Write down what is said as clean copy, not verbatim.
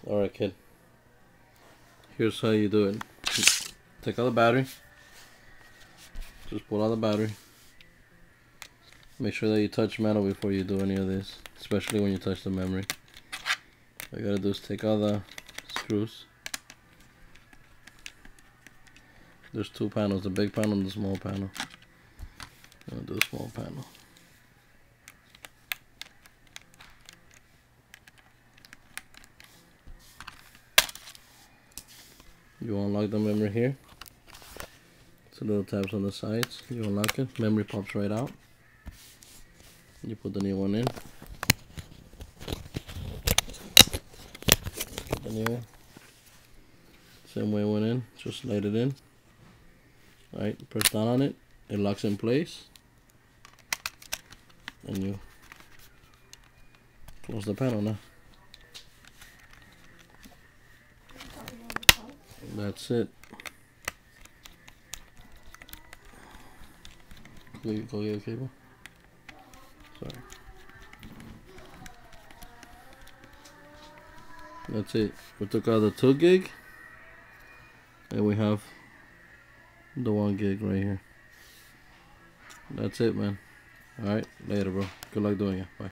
Alright, kid. Here's how you do it. Take out the battery. Just pull out the battery. Make sure that you touch metal before you do any of this, especially when you touch the memory. All you gotta do is take out the screws. There's two panels, the big panel and the small panel. I'm gonna do the small panel. You unlock the memory here. It's a little tabs on the sides. You unlock it, memory pops right out. You put the new one in. Get the new one. Same way it went in, just slide it in. Alright, press down on it, it locks in place. And you close the panel now. That's it. Go get a cable. Sorry. That's it. We took out the 2 gig. And we have the 1 gig right here. That's it, man. Alright, later, bro. Good luck doing it. Bye.